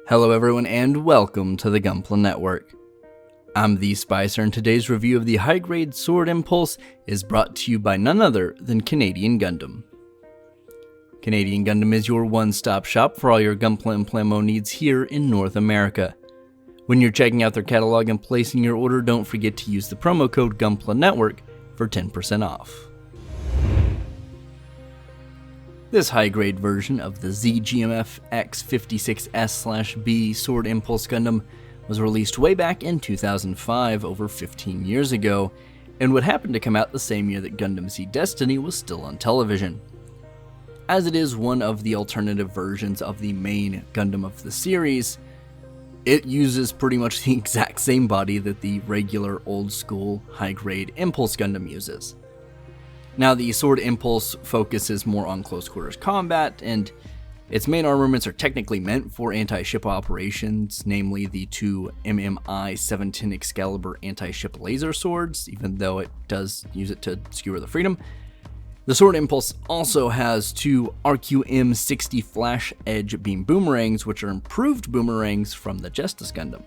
Hello everyone and welcome to the Gunpla Network. I'm the Spicer and today's review of the high-grade Sword Impulse is brought to you by none other than Canadian Gundam. Canadian Gundam is your one-stop shop for all your Gunpla and Plamo needs here in North America. When you're checking out their catalog and placing your order, don't forget to use the promo code Gunpla Network for 10% off. This high-grade version of the ZGMF X56S/B Sword Impulse Gundam was released way back in 2005, over 15 years ago, and would happen to come out the same year that Gundam Seed Destiny was still on television. As it is one of the alternative versions of the main Gundam of the series, it uses pretty much the exact same body that the regular old-school high-grade Impulse Gundam uses. Now, the Sword Impulse focuses more on close-quarters combat, and its main armaments are technically meant for anti-ship operations, namely the two MMI 710 Excalibur anti-ship laser swords, even though it does use it to skewer the Freedom. The Sword Impulse also has two RQM-60 Flash Edge Beam Boomerangs, which are improved boomerangs from the Justice Gundam.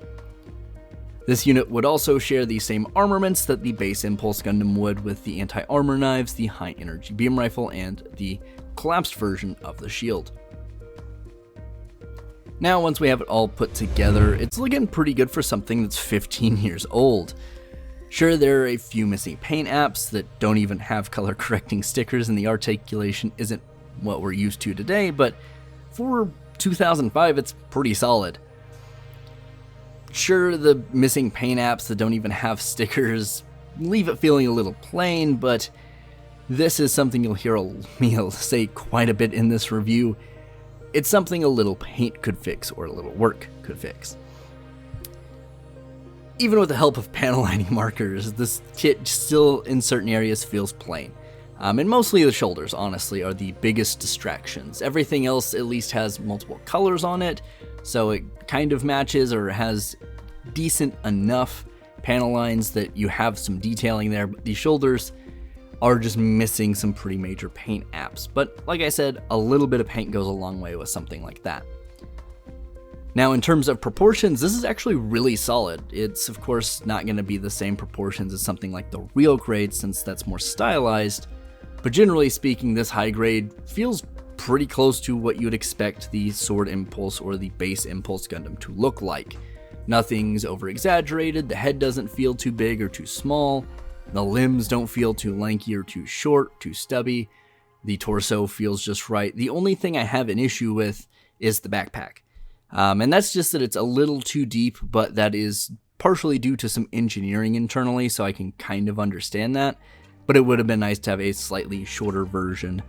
This unit would also share the same armaments that the base Impulse Gundam would, with the anti-armor knives, the high-energy beam rifle, and the collapsed version of the shield. Now, once we have it all put together, it's looking pretty good for something that's 15 years old. Sure, there are a few missing paint apps that don't even have color-correcting stickers, and the articulation isn't what we're used to today, but for 2005, it's pretty solid. Sure, the missing paint apps that don't even have stickers leave it feeling a little plain, but this is something you'll hear me say quite a bit in this review. It's something a little paint could fix, or a little work could fix. Even with the help of panel lining markers, this kit still in certain areas feels plain. And mostly the shoulders, honestly, are the biggest distractions. Everything else at least has multiple colors on it, so it kind of matches or has decent enough panel lines that you have some detailing there, but the shoulders are just missing some pretty major paint apps. But like I said, a little bit of paint goes a long way with something like that. Now, in terms of proportions, this is actually really solid. It's of course not going to be the same proportions as something like the real grade, since that's more stylized, but generally speaking, this high grade feels pretty close to what you'd expect the Sword Impulse or the base Impulse Gundam to look like. Nothing's over-exaggerated, the head doesn't feel too big or too small, the limbs don't feel too lanky or too short, too stubby, the torso feels just right. The only thing I have an issue with is the backpack. And that's just that it's a little too deep, but that is partially due to some engineering internally, so I can kind of understand that. But it would have been nice to have a slightly shorter version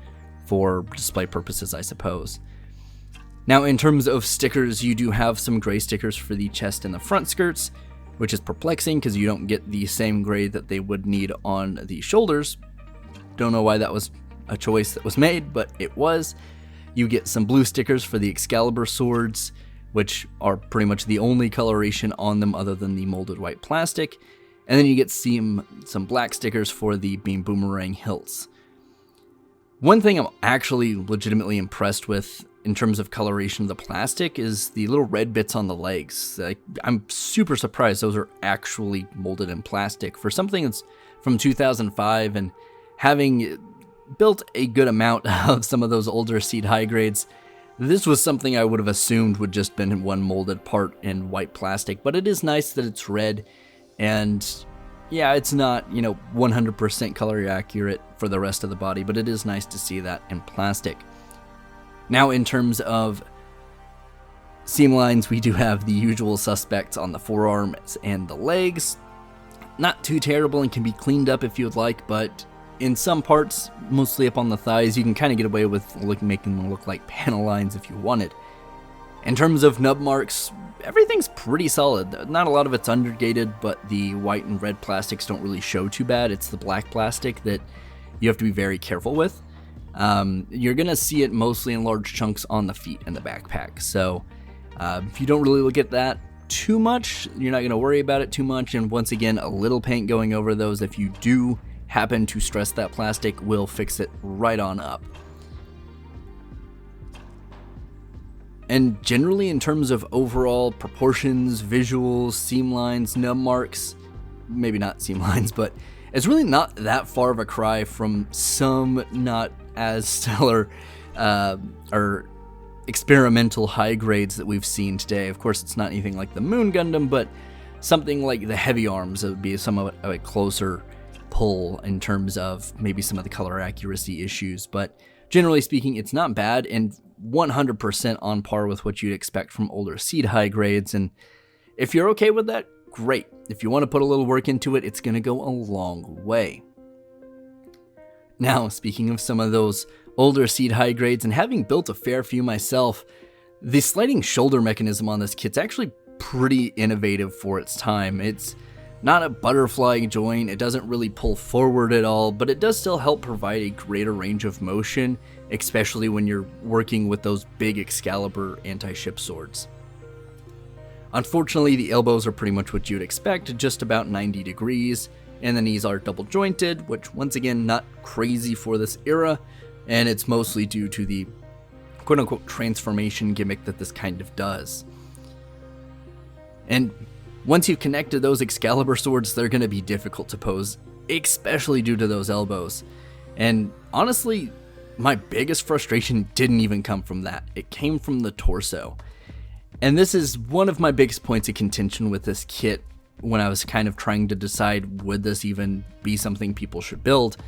for display purposes, I suppose. Now, in terms of stickers, you do have some gray stickers for the chest and the front skirts, which is perplexing because you don't get the same gray that they would need on the shoulders. Don't know why that was a choice that was made, but it was. You get some blue stickers for the Excalibur swords, which are pretty much the only coloration on them other than the molded white plastic. And then you get some black stickers for the Beam Boomerang hilts. One thing I'm actually legitimately impressed with in terms of coloration of the plastic is the little red bits on the legs. I'm super surprised those are actually molded in plastic. For something that's from 2005 and having built a good amount of some of those older Seed high grades, this was something I would have assumed would just been one molded part in white plastic, but it is nice that it's red, and yeah, it's not, 100% color accurate for the rest of the body, but it is nice to see that in plastic. Now, in terms of seam lines, we do have the usual suspects on the forearms and the legs. Not too terrible and can be cleaned up if you would like, but in some parts, mostly up on the thighs, you can kind of get away with making them look like panel lines if you wanted. In terms of nub marks, everything's pretty solid. Not a lot of it's undergated, but the white and red plastics don't really show too bad. It's the black plastic that you have to be very careful with. You're going to see it mostly in large chunks on the feet and the backpack. So if you don't really look at that too much, you're not going to worry about it too much. And once again, a little paint going over those, if you do happen to stress that plastic, will fix it right on up. And generally in terms of overall proportions, visuals, seam lines, nub marks, maybe not seam lines, but it's really not that far of a cry from some not as stellar or experimental high grades that we've seen today. Of course, it's not anything like the Moon Gundam, but something like the Heavy Arms would be somewhat of a closer pull in terms of maybe some of the color accuracy issues. But generally speaking, it's not bad and 100% on par with what you'd expect from older Seed high grades. And if you're okay with that, great. If you want to put a little work into it, it's going to go a long way. Now, speaking of some of those older Seed high grades, and having built a fair few myself, the sliding shoulder mechanism on this kit's actually pretty innovative for its time. It's not a butterfly joint, it doesn't really pull forward at all, but it does still help provide a greater range of motion, especially when you're working with those big Excalibur anti-ship swords. Unfortunately, the elbows are pretty much what you'd expect, just about 90 degrees, and the knees are double jointed, which once again, not crazy for this era, and it's mostly due to the quote-unquote transformation gimmick that this kind of does. And once you've connected those Excalibur swords, they're going to be difficult to pose, especially due to those elbows. And honestly, my biggest frustration didn't even come from that. It came from the torso. And this is one of my biggest points of contention with this kit when I was kind of trying to decide would this even be something people should build.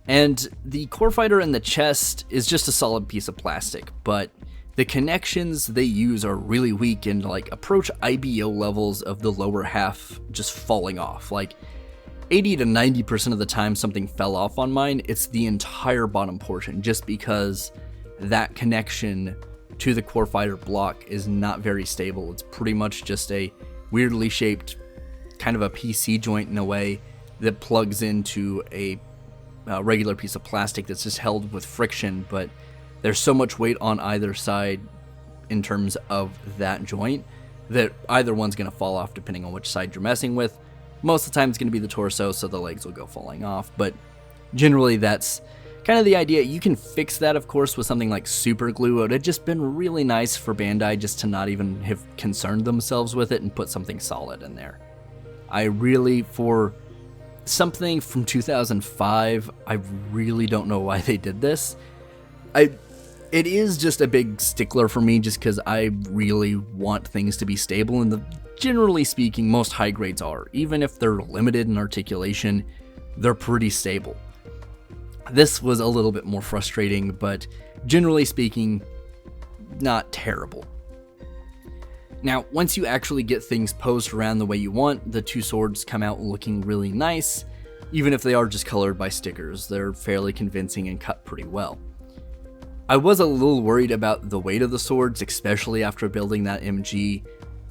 And the core fighter in the chest is just a solid piece of plastic, but the connections they use are really weak and approach IBO levels of the lower half just falling off. 80 to 90% of the time something fell off on mine, it's the entire bottom portion, just because that connection to the core fighter block is not very stable. It's pretty much just a weirdly shaped kind of a PC joint in a way that plugs into a regular piece of plastic that's just held with friction, but there's so much weight on either side in terms of that joint that either one's going to fall off depending on which side you're messing with. Most of the time it's going to be the torso, so the legs will go falling off, but generally that's kind of the idea. You can fix that, of course, with something like super glue. It would have just been really nice for Bandai just to not even have concerned themselves with it and put something solid in there. I really, for something from 2005, I really don't know why they did this. It is just a big stickler for me just because I really want things to be stable, and generally speaking, most high grades are. Even if they're limited in articulation, they're pretty stable. This was a little bit more frustrating, but generally speaking, not terrible. Now, once you actually get things posed around the way you want, the two swords come out looking really nice. Even if they are just colored by stickers, they're fairly convincing and cut pretty well. I was a little worried about the weight of the swords, especially after building that MG,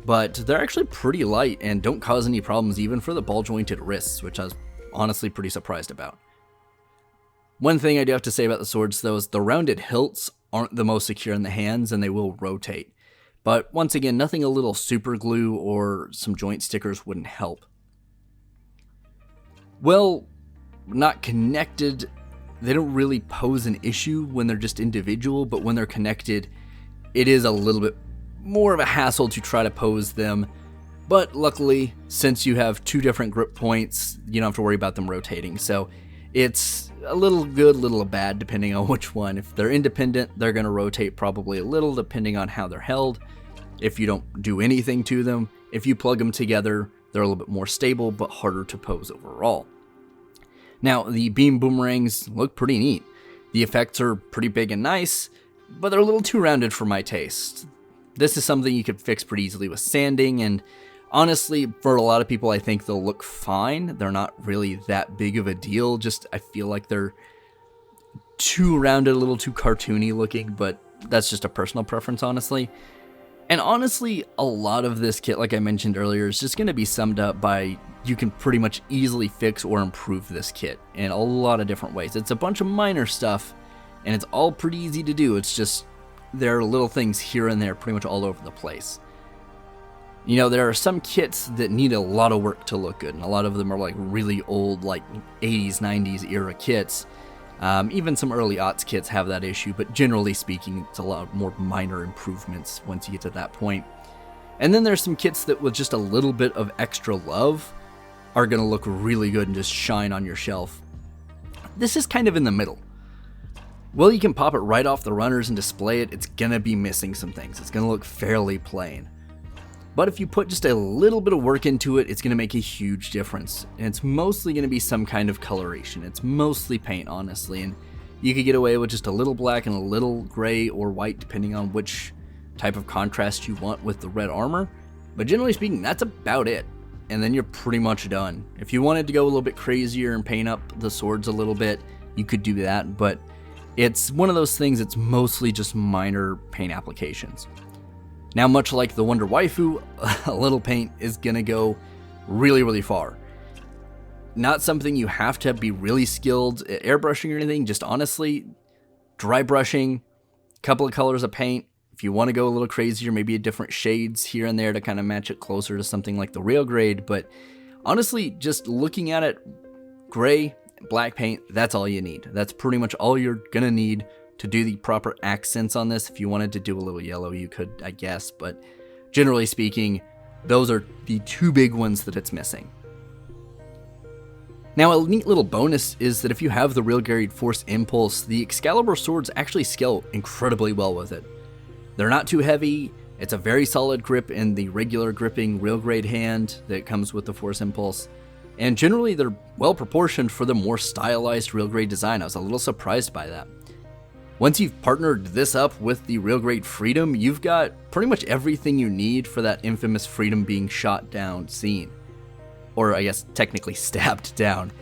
but they're actually pretty light and don't cause any problems even for the ball-jointed wrists, which I was honestly pretty surprised about. One thing I do have to say about the swords, though, is the rounded hilts aren't the most secure in the hands and they will rotate. But once again, nothing a little super glue or some joint stickers wouldn't help. Well, not connected, they don't really pose an issue when they're just individual, but when they're connected, it is a little bit more of a hassle to try to pose them. But luckily, since you have two different grip points, you don't have to worry about them rotating. So it's a little good, a little bad, depending on which one. If they're independent, they're going to rotate probably a little, depending on how they're held. If you don't do anything to them, if you plug them together, they're a little bit more stable, but harder to pose overall. Now, the beam boomerangs look pretty neat. The effects are pretty big and nice, but they're a little too rounded for my taste. This is something you could fix pretty easily with sanding, and honestly, for a lot of people, I think they'll look fine. They're not really that big of a deal, just I feel like they're too rounded, a little too cartoony looking, but that's just a personal preference, honestly. And honestly, a lot of this kit, like I mentioned earlier, is just going to be summed up by you can pretty much easily fix or improve this kit in a lot of different ways. It's a bunch of minor stuff, and it's all pretty easy to do. It's just there are little things here and there pretty much all over the place. You know, there are some kits that need a lot of work to look good, and a lot of them are like really old, like 80s, 90s era kits. Even some early aughts kits have that issue, but generally speaking, it's a lot more minor improvements once you get to that point. And then there's some kits that with just a little bit of extra love are going to look really good and just shine on your shelf. This is kind of in the middle. Well, you can pop it right off the runners and display it, it's going to be missing some things. It's going to look fairly plain. But if you put just a little bit of work into it, it's going to make a huge difference. And it's mostly going to be some kind of coloration. It's mostly paint, honestly. And you could get away with just a little black and a little gray or white, depending on which type of contrast you want with the red armor. But generally speaking, that's about it. And then you're pretty much done. If you wanted to go a little bit crazier and paint up the swords a little bit, you could do that. But it's one of those things, it's mostly just minor paint applications. Now, much like the Wonder Waifu, a little paint is going to go really, really far. Not something you have to be really skilled at airbrushing or anything, just honestly, dry brushing, a couple of colors of paint. If you want to go a little crazier, maybe different shades here and there to kind of match it closer to something like the real grade. But honestly, just looking at it, gray, black paint, that's all you need. That's pretty much all you're going to need to do the proper accents on this. If you wanted to do a little yellow, you could, I guess, but generally speaking, those are the two big ones that it's missing. Now, a neat little bonus is that if you have the real grade Force Impulse, the Excalibur swords actually scale incredibly well with it. They're not too heavy, it's a very solid grip in the regular gripping real grade hand that comes with the Force Impulse, and generally they're well proportioned for the more stylized real grade design. I was a little surprised by that. Once you've partnered this up with the real grade Freedom, you've got pretty much everything you need for that infamous Freedom being shot down scene. Or I guess technically stabbed down.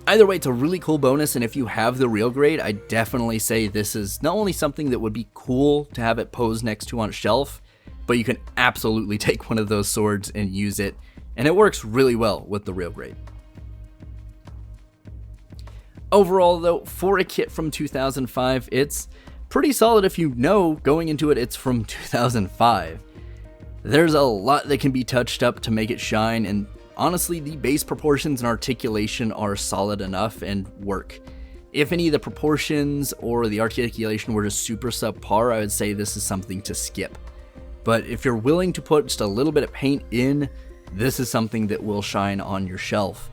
Either way, it's a really cool bonus, and if you have the real grade, I definitely say this is not only something that would be cool to have it posed next to on a shelf, but you can absolutely take one of those swords and use it, and it works really well with the real grade. Overall, though, for a kit from 2005, it's pretty solid if you know going into it it's from 2005. There's a lot that can be touched up to make it shine, and honestly, the base proportions and articulation are solid enough and work. If any of the proportions or the articulation were just super subpar, I would say this is something to skip. But if you're willing to put just a little bit of paint in, this is something that will shine on your shelf.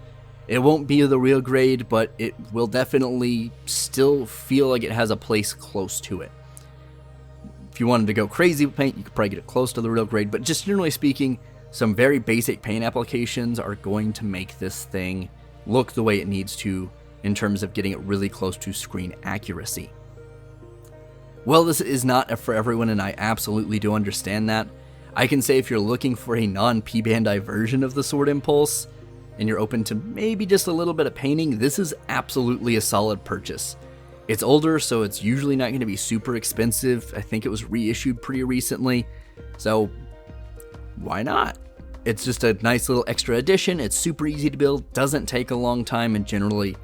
It won't be the real grade, but it will definitely still feel like it has a place close to it. If you wanted to go crazy with paint, you could probably get it close to the real grade, but just generally speaking, some very basic paint applications are going to make this thing look the way it needs to in terms of getting it really close to screen accuracy. Well, this is not for everyone, and I absolutely do understand that. I can say if you're looking for a non-P Bandai version of the Sword Impulse, and you're open to maybe just a little bit of painting, this is absolutely a solid purchase. It's older, so it's usually not going to be super expensive. I think it was reissued pretty recently, so why not? It's just a nice little extra addition. It's super easy to build, doesn't take a long time, and generally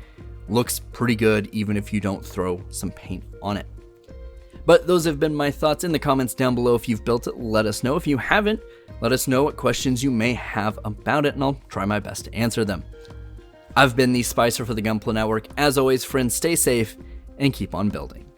looks pretty good even if you don't throw some paint on it. But those have been my thoughts. In the comments down below. If you've built it, let us know. If you haven't, let us know what questions you may have about it, and I'll try my best to answer them. I've been the Spicer for the Gunpla Network. As always, friends, stay safe and keep on building.